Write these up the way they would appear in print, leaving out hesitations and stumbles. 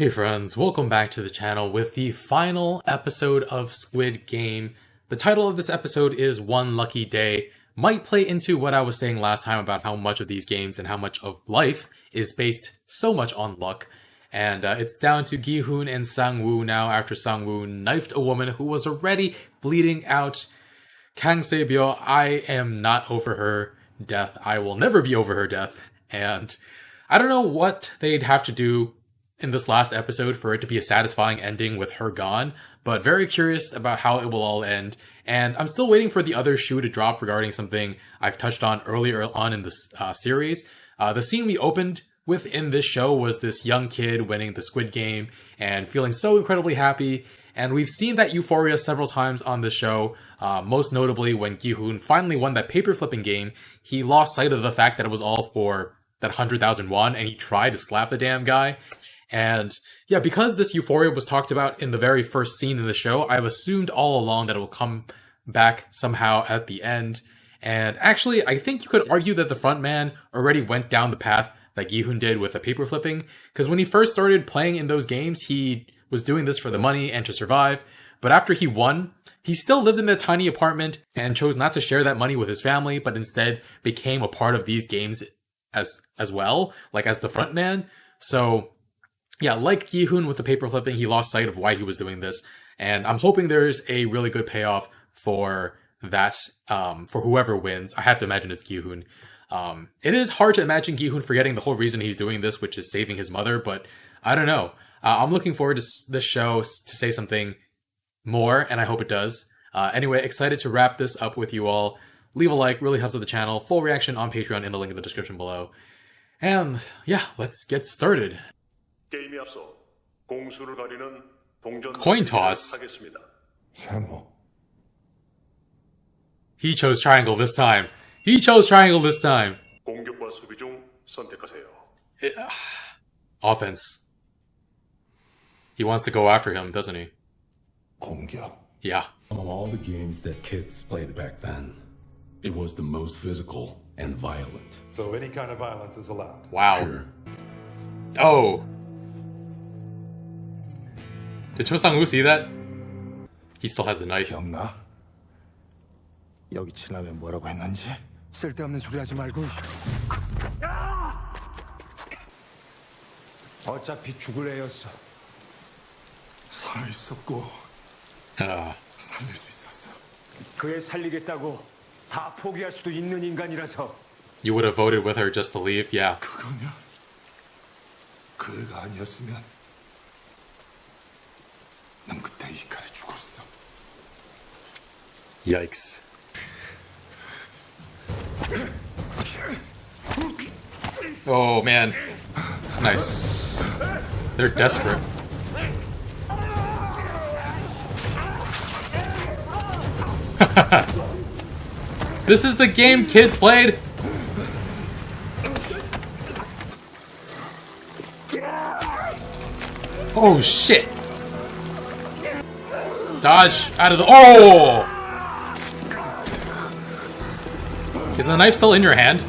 Hey friends, welcome back to the channel with the final episode of Squid Game. The title of this episode is One Lucky Day. Might play into what I was saying last time about how much of these games and how much of life is based so much on luck. And it's down to Gi-hoon and Sang-woo now after Sang-woo knifed a woman who was already bleeding out. Kang Se-byo, I am not over her death. I will never be over her death. And I don't know what they'd have to do in this last episode for it to be a satisfying ending with her gone, but very curious about how it will all end. And I'm still waiting for the other shoe to drop regarding something I've touched on earlier on in this series. The scene we opened with in this show was this young kid winning the Squid Game and feeling so incredibly happy. And we've seen that euphoria several times on the show, most notably when Gi-hoon finally won that paper flipping game. He lost sight of the fact that it was all for that 100,000 won, and he tried to slap the damn guy. And yeah, because this euphoria was talked about in the very first scene in the show, I've assumed all along that it will come back somehow at the end. And actually, I think you could argue that the frontman already went down the path that Gi-hoon did with the paper flipping. Because when he first started playing in those games, he was doing this for the money and to survive. But after he won, he still lived in a tiny apartment and chose not to share that money with his family, but instead became a part of these games as well, like as the frontman. So yeah, like Gi-hoon with the paper flipping, he lost sight of why he was doing this. And I'm hoping there's a really good payoff for that, for whoever wins. I have to imagine it's Gi-hoon. It is hard to imagine Gi-hoon forgetting the whole reason he's doing this, which is saving his mother, but I don't know. I'm looking forward to this show to say something more, and I hope it does. Anyway, excited to wrap this up with you all. Leave a like, really helps with the channel. Full reaction on Patreon in the link in the description below. And yeah, let's get started. Coin toss. He chose triangle this time. He chose triangle this time. Offense. He wants to go after him, doesn't he? Yeah. Among all the games that kids played back then, it was the most physical and violent. So any kind of violence is allowed. Wow. Sure. Oh. Did Cho Sang-woo see that? He still has the knife. 기억나? 여기 지나면 뭐라고 했는지? 쓸데없는 소리 하지 말고. 어차피 죽을 애였어. 살아있었고 살릴 수 있었어. 그 애 살리겠다고 다 포기할 수도 있는 인간이라서. You would have voted with her just to leave? Yeah. 그거냐? 그 애가 아니었으면 난 그때 이 칼에 죽었어. Yikes. Oh man. Nice. They're desperate. This is the game kids played? Oh shit. Dodge out of the— oh! Is the knife still in your hand?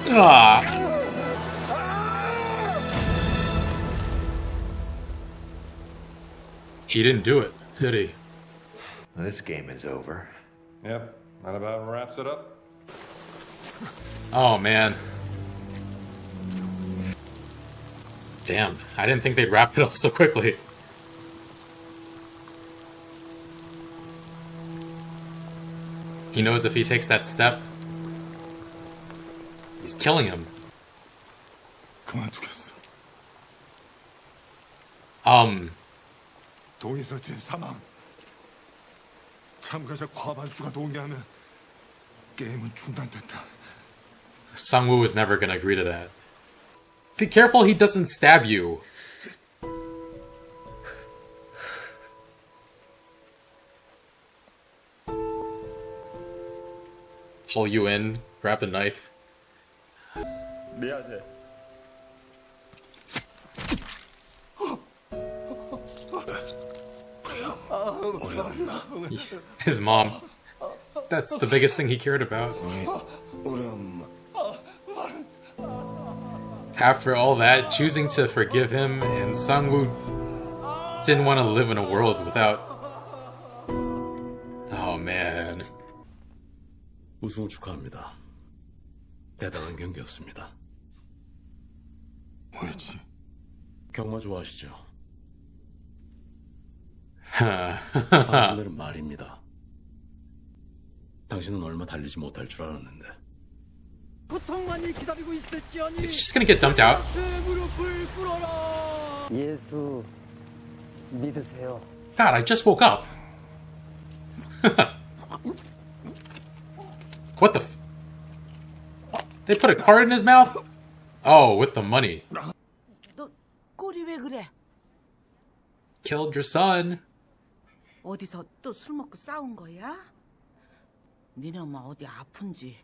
Ah. He didn't do it, did he? This game is over. Yep, that about wraps it up. Oh man. Damn, I didn't think they'd wrap it up so quickly. He knows if he takes that step, he's killing him. 그만두겠어. 동의서진 사망. 참가자 과반수가 동의하면 게임은 중단된다. Sang-woo is never gonna agree to that. Be careful he doesn't stab you. Pull you in, grab the knife. 미안해. His mom. That's the biggest thing he cared about. After all that, choosing to forgive him, and Sangwoo didn't want to live in a world without... Oh man. 우승 축하합니다. 대단한 경기였습니다. 왜지? 경마 좋아하시죠? Huh. 당신들은 말입니다. 당신은 얼마 달리지 못할 줄 알았는데. 고통만이 기다리고 있을지어니 Is he just gonna get dumped out? 무릎을 꿇어라. 예수 믿으세요. God, I just woke up. What the f... They put a card in his mouth? Oh, with the money. 너 꼴이 왜 그래? Killed your son. 어디서 또 술 먹고 싸운 거야? 니네 엄마 어디 아픈지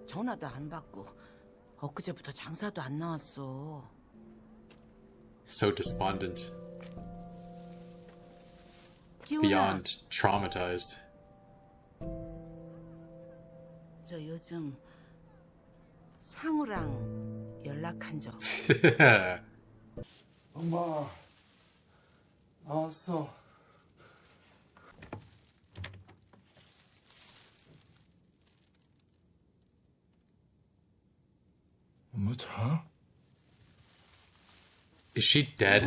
전화도 안 받고 엊그제부터 장사도 안 나왔어. So despondent. 기훈아, Beyond traumatized. 저 요즘 상우랑 연락한 적 엄마, 나왔어. 엄마 자? Is she dead?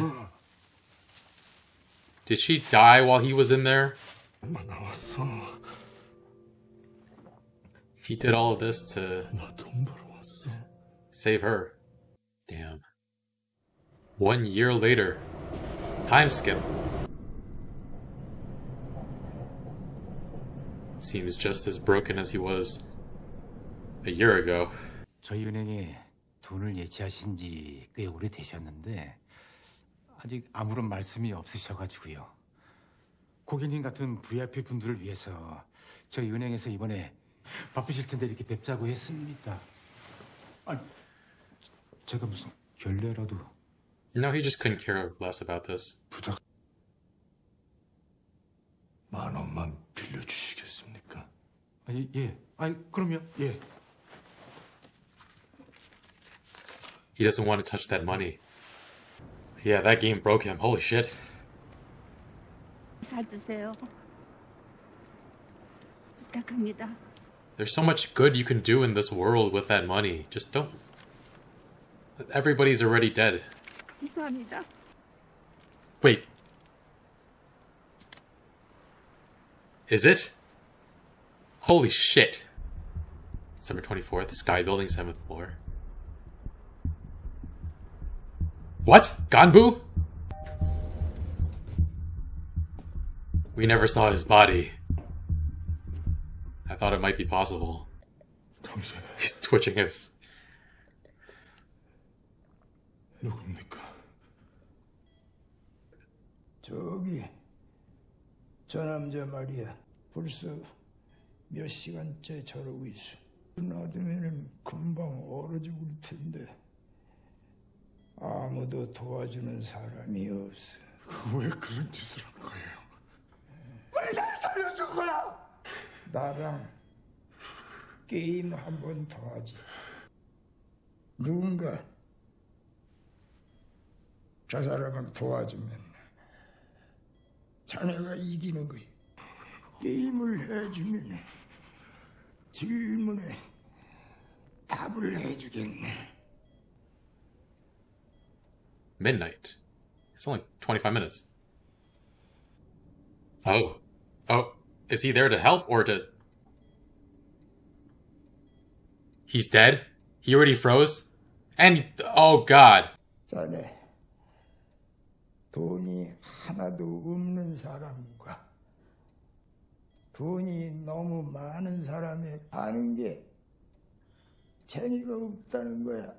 Did she die while he was in there? 엄마 나왔어. He did all of this to 나 돈 벌어 왔어. save her. Damn. 1 year later. Time skip. Seems just as broken as he was a year ago. 저희 은행에 돈을 예치하신 지 꽤 오래되셨는데 아직 아무런 말씀이 없으셔가지고요. 고객님 같은 VIP 분들을 위해서 저희 은행에서 이번에 바쁘실 텐데 이렇게 뵙자고 했습니다. 아니, 제가 무슨 결례라도... No, he just couldn't care less about this. 부탁 10,000만 빌려주시겠습니까? 아니, 예. 아니, 그럼요. 예. He doesn't want to touch that money. Yeah, that game broke him. Holy shit. 사주세요. 부탁합니다. There's so much good you can do in this world with that money. Just don't... Everybody's already dead. 감사합니다. Wait. Is it? Holy shit. December 24th, Sky Building, 7th floor. What? Ganbu? We never saw his body. I thought it might be possible. 당신 He's twitching his... 누굽니까? 저기 저 남자 말이야. 벌써 몇 시간째 저러고 있어. 놔두면 금방 얼어 죽을 텐데 아무도 도와주는 사람이 없어. 왜 그런 짓을 한 거예요? 왜 날 살려준 거야? 나랑 게임 한 번 더 하지. 누군가 저 사람을 도와주면 자네가 이기는 거야. 게임을 해주면 질문에 답을 해주겠네. Midnight. It's only 25 minutes. Oh. Oh. Is he there to help or to... He's dead? He already froze? And... Oh god. 자네 돈이 하나도 없는 사람과 돈이 너무 많은 사람에 하는 게 재미가 없다는 거야.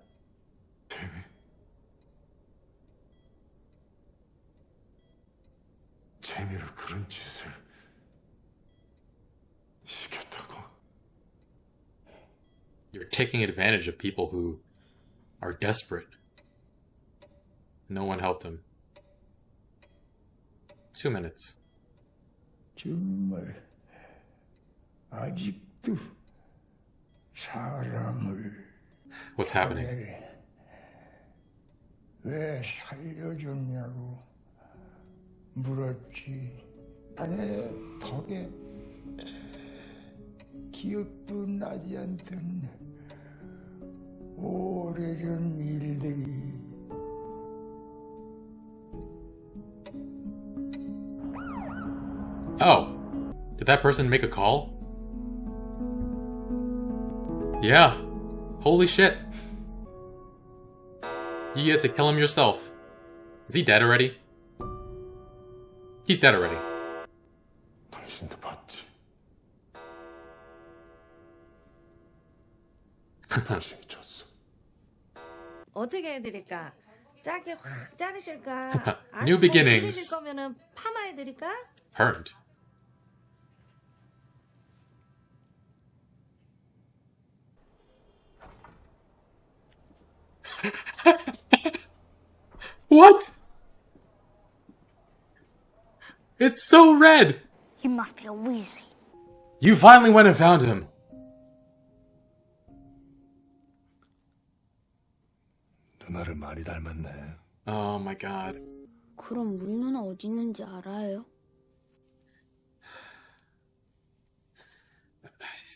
재미로 그런 짓을 시켰다고? You're taking advantage of people who are desperate. No one helped him. 2 minutes. 정말 아직도 사람을 What's happening? 왜 살려줬냐고 물었지. 자네 덕에 기억도 나지 않던 오래전 일들이. Oh, did that person make a call? Yeah. Holy shit. You get to kill him yourself. Is he dead already? He's dead already. 당신도 봤지. 당신이 졌어. 어떻게 해드릴까? 짧게 확 자르실까? New beginnings. 길으실 거면은 파마해드릴까? Permed. What? It's so red! You must be a Weasley. You finally went and found him. 누나를 많이 닮았네. Oh my god. 그럼 우리 누나 어디 있는지 알아요?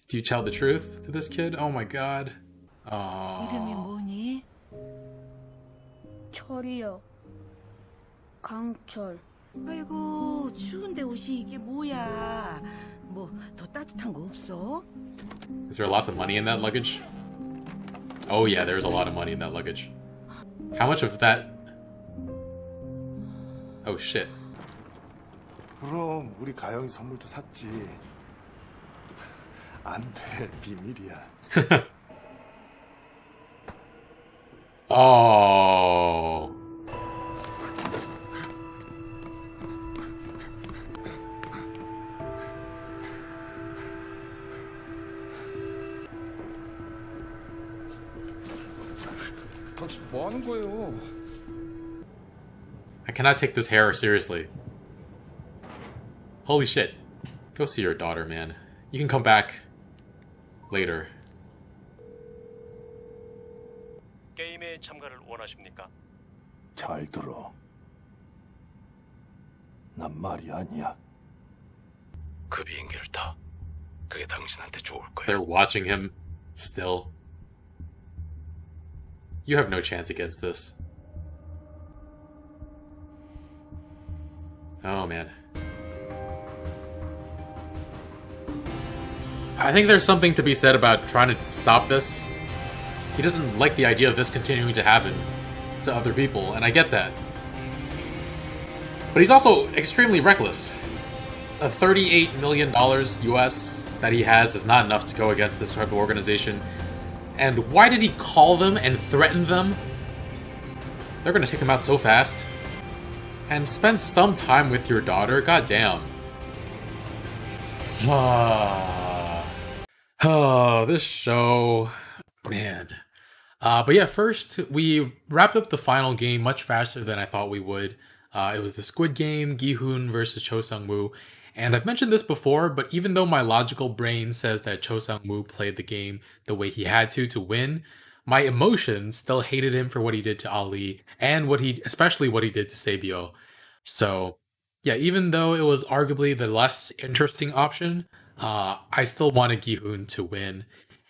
Do you tell the truth to this kid? Oh my god. 이름이 뭐니? 철이요. 강철. 아이고 추운데 옷이 이게 뭐야? 뭐 더 따뜻한 거 없어? Is there lots of money in that luggage? Oh yeah, there's a lot of money in that luggage. How much of that? Oh shit. 그럼 우리 가영이 선물도 샀지. 안 돼, 비밀이야. Oh. 당신 뭐 하는 거예요? I cannot take this hair seriously. Holy shit. Go see your daughter, man. You can come back later. 게임에 참가를 원하십니까? 잘 들어. 난 말이 아니야. 그 비행기를 타. 그게 당신한테 좋을 거야. They're watching him still. You have no chance against this. Oh man. I think there's something to be said about trying to stop this. He doesn't like the idea of this continuing to happen to other people, and I get that. But he's also extremely reckless. A $38 million US that he has is not enough to go against this type of organization. And why did he call them and threaten them? They're gonna take him out so fast. And spend some time with your daughter, goddamn. Oh, this show, man. But yeah, first we wrapped up the final game much faster than I thought we would. It was the Squid Game, Gi-hoon versus Cho Sung-woo. And I've mentioned this before, but even though my logical brain says that Cho Sung-woo played the game the way he had to win, my emotions still hated him for what he did to Ali and especially what he did to Sabio. So yeah, even though it was arguably the less interesting option, I still wanted Gi-hoon to win.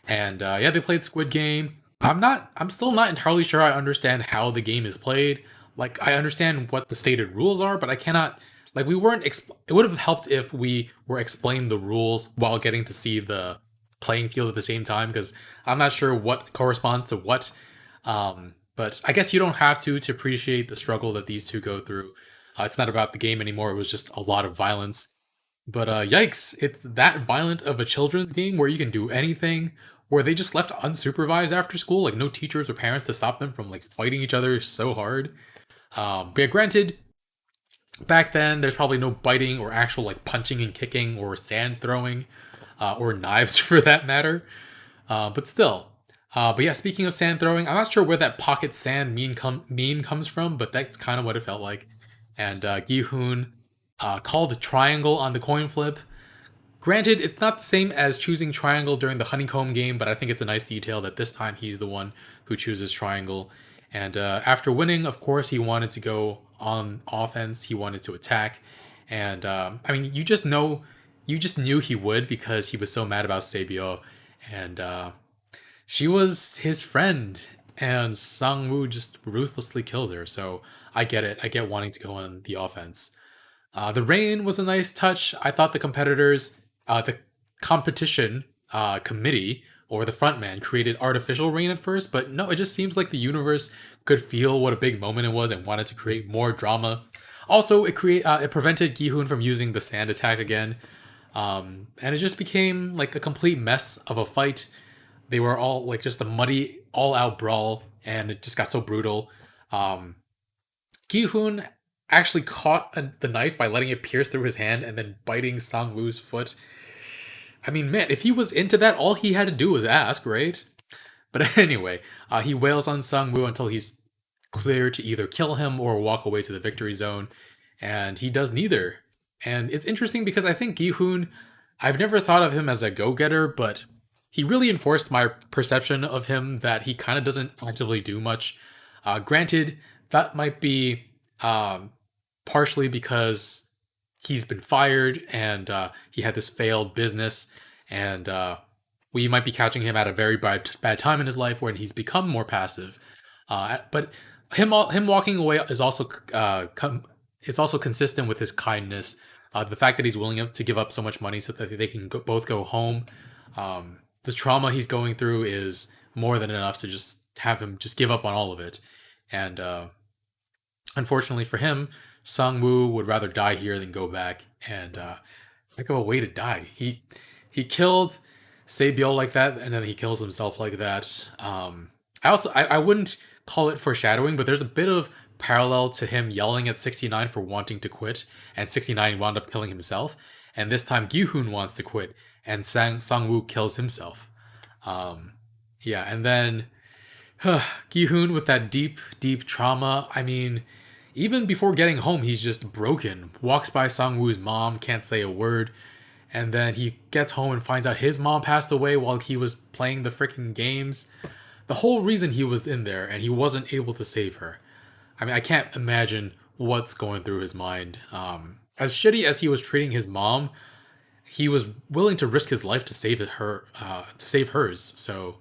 And yeah, they played Squid Game. I'm still not entirely sure I understand how the game is played. Like, I understand what the stated rules are, but I cannot, like, we weren't, it would have helped if we were explained the rules while getting to see the playing field at the same time, because I'm not sure what corresponds to what. But I guess you don't have to appreciate the struggle that these two go through. It's not about the game anymore, it was just a lot of violence. But yikes, it's that violent of a children's game where you can do anything, where they just left unsupervised after school, like no teachers or parents to stop them from like fighting each other so hard. But yeah, granted, back then there's probably no biting or actual like punching and kicking or sand throwing, or knives for that matter. But still. But yeah, speaking of sand throwing, I'm not sure where that pocket sand meme comes from, but that's kind of what it felt like. And Gi-hoon called a triangle on the coin flip, Granted, it's not the same as choosing triangle during the honeycomb game, but I think it's a nice detail that this time he's the one who chooses triangle. And after winning, of course, he wanted to go on offense. He wanted to attack. And I mean, you just knew he would because he was so mad about Sebio. And she was his friend. And Sang-woo just ruthlessly killed her. So I get it. I get wanting to go on the offense. The rain was a nice touch. I thought the competitors, the competition committee or the frontman created artificial rain at first, but no, it just seems like the universe could feel what a big moment it was and wanted to create more drama. Also, it prevented Gi-hoon from using the sand attack again, and it just became like a complete mess of a fight. They were all like just a muddy, all-out brawl, and it just got so brutal. Gi-hoon actually caught the knife by letting it pierce through his hand and then biting Sang-woo's foot. I mean, man, if he was into that, all he had to do was ask, right? But anyway, he wails on Sang-woo until he's clear to either kill him or walk away to the victory zone, and he does neither. And it's interesting because I think Gi-hoon, I've never thought of him as a go-getter, but he really enforced my perception of him that he kind of doesn't actively do much. Granted, that might be partially because he's been fired and he had this failed business, and we might be catching him at a very bad time in his life when he's become more passive. But him walking away is also consistent with his kindness. The fact that he's willing to give up so much money so that they can both go home. The trauma he's going through is more than enough to just have him just give up on all of it. And unfortunately for him, Sang-woo would rather die here than go back. And think of a way to die. He killed Se-byul like that, and then he kills himself like that. I wouldn't call it foreshadowing, but there's a bit of parallel to him yelling at 69 for wanting to quit, and 69 wound up killing himself. And this time Gi-hoon wants to quit, and Sang-woo kills himself. Yeah, and then Gi-hoon with that deep, deep trauma. I mean, even before getting home, he's just broken. Walks by Sang-woo's mom, can't say a word. And then he gets home and finds out his mom passed away while he was playing the freaking games. The whole reason he was in there, and he wasn't able to save her. I mean, I can't imagine what's going through his mind. As shitty as he was treating his mom, he was willing to risk his life to save hers. So,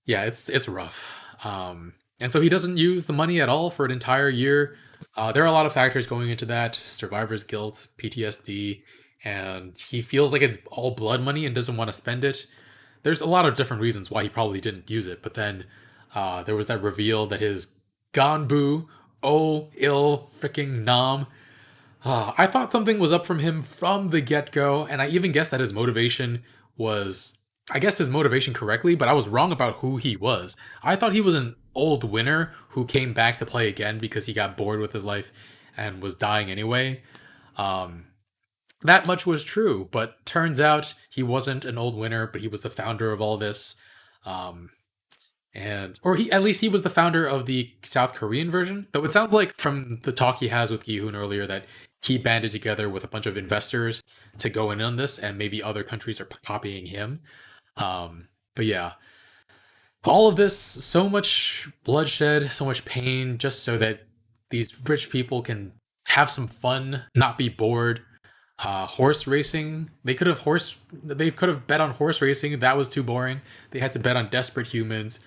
yeah, it's rough. And so he doesn't use the money at all for an entire year. There are a lot of factors going into that: survivor's guilt, PTSD, and he feels like it's all blood money and doesn't want to spend it. There's a lot of different reasons why he probably didn't use it, but then there was that reveal that his Ganbu, Oh-il freaking Nam. I thought something was up from him from the get-go, and I even guessed that his motivation was... I guessed his motivation correctly, but I was wrong about who he was. I thought he was an old winner who came back to play again because he got bored with his life and was dying anyway. That much was true, but turns out he wasn't an old winner, but he was the founder of all this. At least he was the founder of the South Korean version. Though it sounds like from the talk he has with Gi-hoon earlier that he banded together with a bunch of investors to go in on this, and maybe other countries are copying him. But yeah, all of this, so much bloodshed, so much pain, just so that these rich people can have some fun, not be bored. Horse racing, they could have bet on horse racing. That was too boring. They had to bet on desperate humans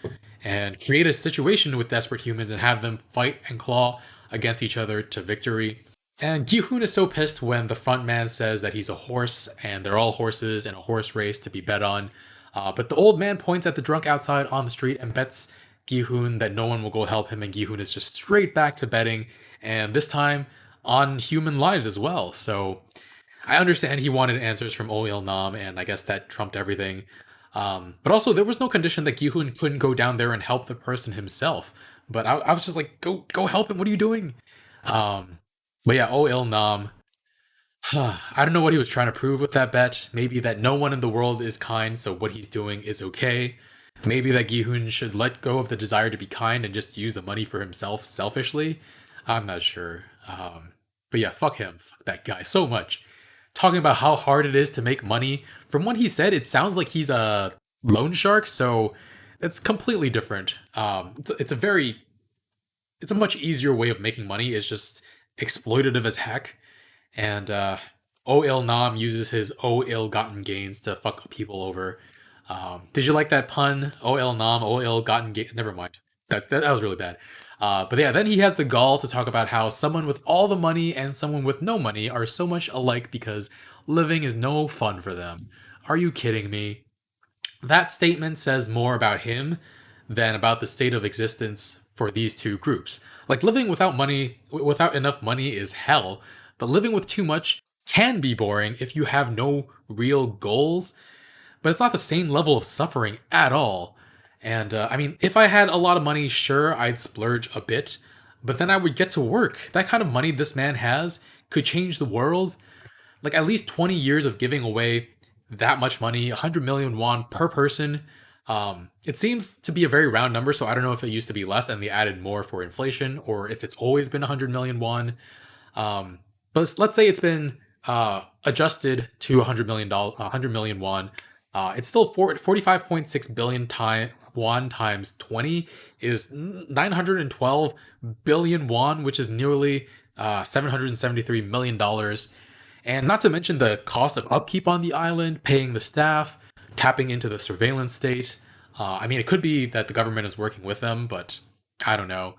and create a situation with desperate humans and have them fight and claw against each other to victory. And Gi-hoon is so pissed when the front man says that he's a horse and they're all horses in a horse race to be bet on. But the old man points at the drunk outside on the street and bets Gi-hoon that no one will go help him, and Gi-hoon is just straight back to betting, and this time on human lives as well. So I understand he wanted answers from Oh-il Nam, and I guess that trumped everything. But also, there was no condition that Gi-hoon couldn't go down there and help the person himself. But I was just like, go help him. What are you doing? But yeah, Oh-il Nam. I don't know what he was trying to prove with that bet. Maybe that no one in the world is kind, so what he's doing is okay. Maybe that Gi-hoon should let go of the desire to be kind and just use the money for himself selfishly. I'm not sure. But yeah, fuck him. Fuck that guy so much. talking about how hard it is to make money. From what he said, it sounds like he's a loan shark, so it's completely different. It's a much easier way of making money. It's just exploitative as heck. And O Il Nam uses his O ill-gotten gains to fuck people over. Did you like that pun? O Il Nam, O ill-gotten gains. Never mind. That was really bad. But yeah, then he has the gall to talk about how someone with all the money and someone with no money are so much alike because living is no fun for them. Are you kidding me? That statement says more about him than about the state of existence for these two groups. Like, living without money, without enough money is hell, but living with too much can be boring if you have no real goals, but it's not the same level of suffering at all. And I mean, if I had a lot of money, sure, I'd splurge a bit, but then I would get to work. That kind of money this man has could change the world. Like, at least 20 years of giving away that much money, 100 million won per person. It seems to be a very round number, so I don't know if it used to be less and they added more for inflation, or if it's always been 100 million won. But let's say it's been adjusted to 100 million won. It's still 45.6 billion won times 20 is 912 billion won, which is nearly $773 million. And not to mention the cost of upkeep on the island, paying the staff, tapping into the surveillance state. I mean, it could be that the government is working with them, but I don't know.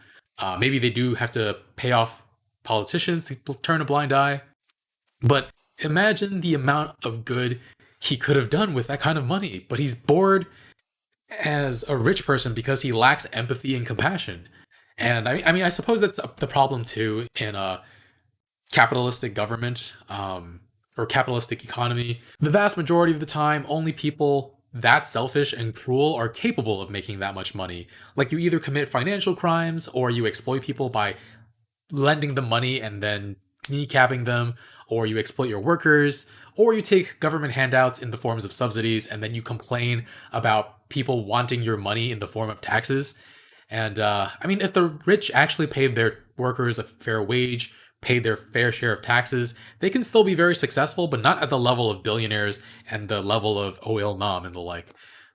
Maybe they do have to pay off politicians to turn a blind eye. But imagine the amount of good he could have done with that kind of money. But he's bored as a rich person because he lacks empathy and compassion. And I mean, I suppose that's the problem too in a capitalistic government or capitalistic economy. The vast majority of the time, only people that selfish and cruel are capable of making that much money. Like, you either commit financial crimes or you exploit people by lending them money and then kneecapping them, or you exploit your workers, or you take government handouts in the forms of subsidies and then you complain about people wanting your money in the form of taxes. And I mean, if the rich actually paid their workers a fair wage, paid their fair share of taxes, they can still be very successful, but not at the level of billionaires and the level of O Il Nam and the like.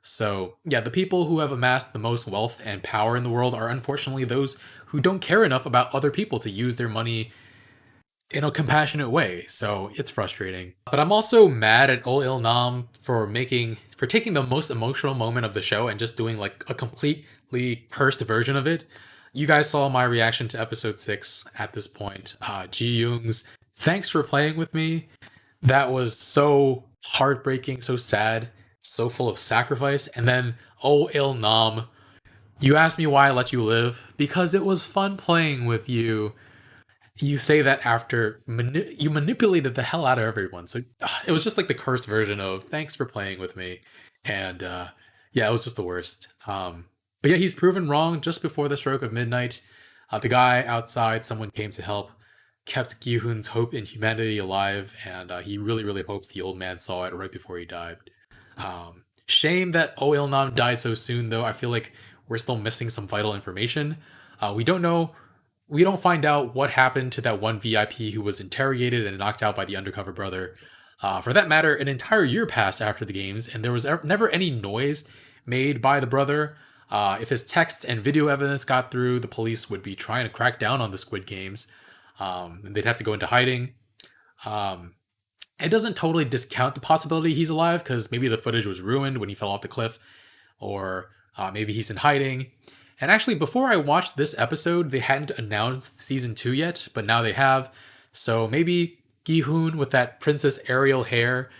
So yeah, the people who have amassed the most wealth and power in the world are unfortunately those who don't care enough about other people to use their money in a compassionate way. So it's frustrating. But I'm also mad at O Il Nam for taking the most emotional moment of the show and just doing like a completely cursed version of it. You guys saw my reaction to episode 6 at this point. Ji Young's "Thanks for playing with me." That was so heartbreaking, so sad, so full of sacrifice. And then O Il Nam, "You asked me why I let you live. Because it was fun playing with you." You say that after you manipulated the hell out of everyone. So it was just like the cursed version of "thanks for playing with me." And yeah, it was just the worst. But yeah, he's proven wrong just before the stroke of midnight. The guy outside, someone came to help, kept Gi-hoon's hope in humanity alive, and he really, really hopes the old man saw it right before he died. Shame that O Il Nam died so soon, though. I feel like we're still missing some vital information. We don't find out what happened to that one VIP who was interrogated and knocked out by the undercover brother. For that matter, an entire year passed after the games, and there was never any noise made by the brother. If his text and video evidence got through, the police would be trying to crack down on the Squid Games. And they'd have to go into hiding. It doesn't totally discount the possibility he's alive, because maybe the footage was ruined when he fell off the cliff, or maybe he's in hiding. And actually, before I watched this episode, they hadn't announced season 2 yet, but now they have. So maybe Gi-hoon with that Princess Ariel hair,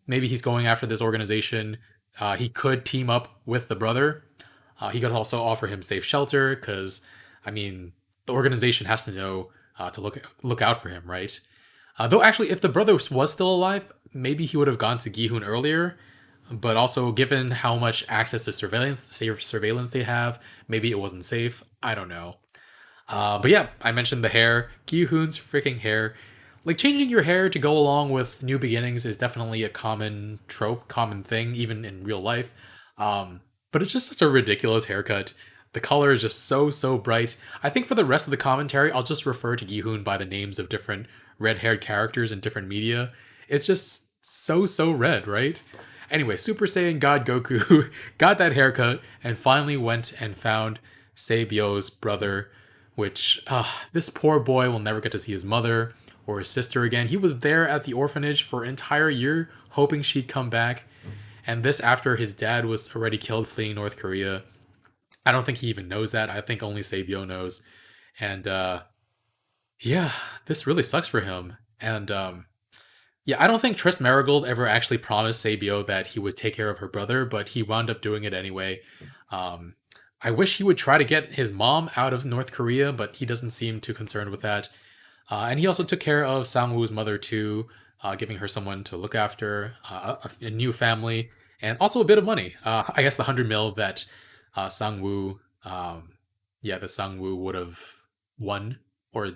maybe he's going after this organization. He could team up with the brother. He could also offer him safe shelter, because, I mean, the organization has to know to look out for him, right? Though actually, if the brother was still alive, maybe he would have gone to Gi-hoon earlier. But also, given how much access to surveillance they have, maybe it wasn't safe. I don't know. But yeah, I mentioned the hair. Gi-hoon's freaking hair. Like, changing your hair to go along with new beginnings is definitely a common trope, common thing, even in real life. But it's just such a ridiculous haircut. The color is just so bright. I think for the rest of the commentary, I'll just refer to Gi-hoon by the names of different red-haired characters in different media. It's just so red, right? Anyway, Super Saiyan God Goku got that haircut and finally went and found Saebyo's brother, which this poor boy will never get to see his mother or his sister again. He was there at the orphanage for an entire year, hoping she'd come back. And this after his dad was already killed fleeing North Korea. I don't think he even knows that. I think only Saebyo knows. And yeah, this really sucks for him. And yeah, I don't think Triss Marigold ever actually promised Saebyo that he would take care of her brother, but he wound up doing it anyway. I wish he would try to get his mom out of North Korea, but he doesn't seem too concerned with that. And he also took care of Sang-woo's mother too, giving her someone to look after, a new family, and also a bit of money. I guess the 100 mil that Sang-woo, the Sang-woo would have won, or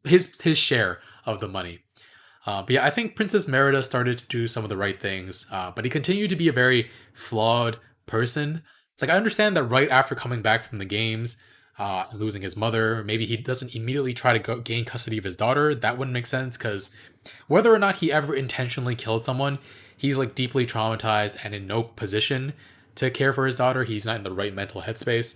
his share of the money. But yeah, I think Princess Merida started to do some of the right things, but he continued to be a very flawed person. Like, I understand that right after coming back from the games, losing his mother, maybe he doesn't immediately try to gain custody of his daughter. That wouldn't make sense, because whether or not he ever intentionally killed someone, he's like deeply traumatized and in no position to care for his daughter. He's not in the right mental headspace.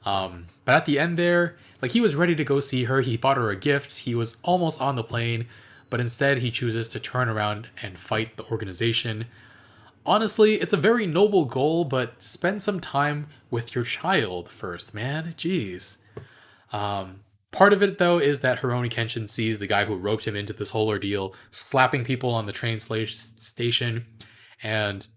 But at the end there, like, he was ready to go see her. He bought her a gift. He was almost on the plane, but instead he chooses to turn around and fight the organization. Honestly, it's a very noble goal, but spend some time with your child first, man. Jeez. Part of it, though, is that Hiromi Kenshin sees the guy who roped him into this whole ordeal slapping people on the train station, and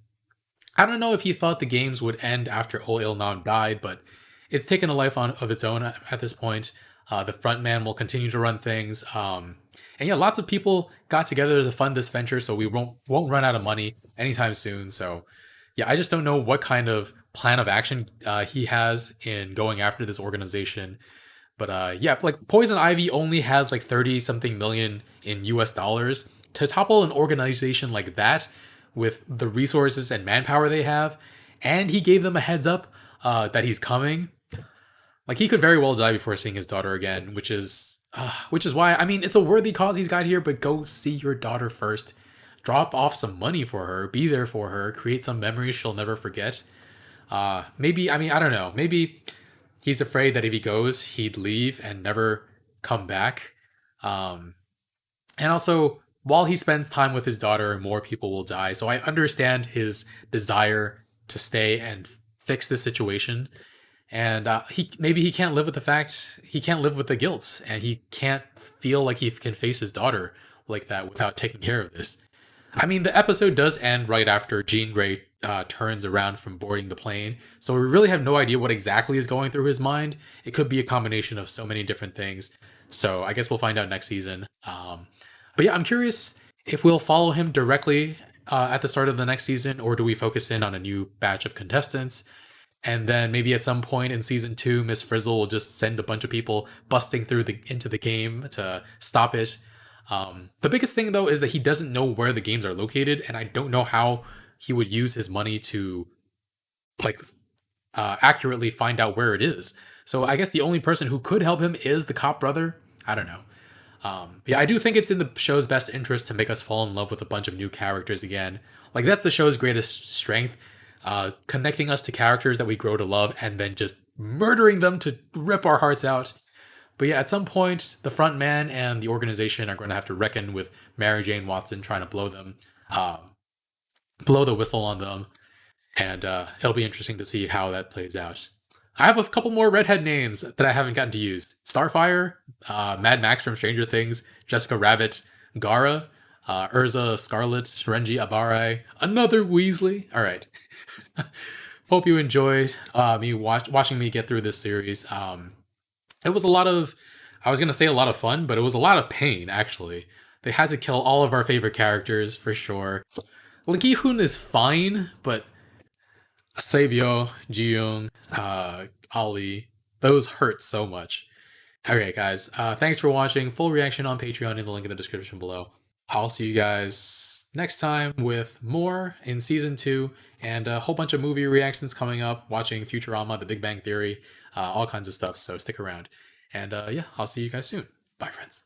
I don't know if he thought the games would end after Oh Il-nam died, but it's taken a life of its own at this point. The front man will continue to run things, and yeah, lots of people got together to fund this venture, so we won't run out of money anytime soon. So yeah, I just don't know what kind of plan of action he has in going after this organization. But yeah, like, Poison Ivy only has like 30 something million in US dollars. To topple an organization like that with the resources and manpower they have, and he gave them a heads up that he's coming. Like, he could very well die before seeing his daughter again, which is why, I mean, it's a worthy cause he's got here, but go see your daughter first. Drop off some money for her, be there for her, create some memories she'll never forget. Maybe, I mean, I don't know, maybe he's afraid that if he goes, he'd leave and never come back. And also, while he spends time with his daughter, more people will die. So I understand his desire to stay and fix the situation. And he can't live with the fact, he can't live with the guilt, and he can't feel like he can face his daughter like that without taking care of this. I mean, the episode does end right after Jean Grey turns around from boarding the plane, so we really have no idea what exactly is going through his mind. It could be a combination of so many different things, so I guess we'll find out next season. But yeah, I'm curious if we'll follow him directly at the start of the next season, or do we focus in on a new batch of contestants? And then maybe at some point in season 2, Miss Frizzle will just send a bunch of people busting through into the game to stop it. The biggest thing, though, is that he doesn't know where the games are located, and I don't know how he would use his money to, like, accurately find out where it is. So I guess the only person who could help him is the cop brother. I don't know. Yeah, I do think it's in the show's best interest to make us fall in love with a bunch of new characters again. Like, that's the show's greatest strength. Connecting us to characters that we grow to love and then just murdering them to rip our hearts out. But yeah, at some point, the front man and the organization are going to have to reckon with Mary Jane Watson trying to blow the whistle on them. And it'll be interesting to see how that plays out. I have a couple more redhead names that I haven't gotten to use. Starfire, Mad Max from Stranger Things, Jessica Rabbit, Gara, Urza Scarlet, Renji Abare, another Weasley. All right. Hope you enjoyed me watching me get through this series. It was a lot of, I was going to say a lot of fun, but it was a lot of pain, actually. They had to kill all of our favorite characters, for sure. Gi-hoon is fine, but Saebyo, Ji-young, Ali, those hurt so much. Okay, guys, thanks for watching. Full reaction on Patreon in the link in the description below. I'll see you guys next time with more in season 2 and a whole bunch of movie reactions coming up, watching Futurama, The Big Bang Theory, all kinds of stuff. So stick around. And yeah, I'll see you guys soon. Bye, friends.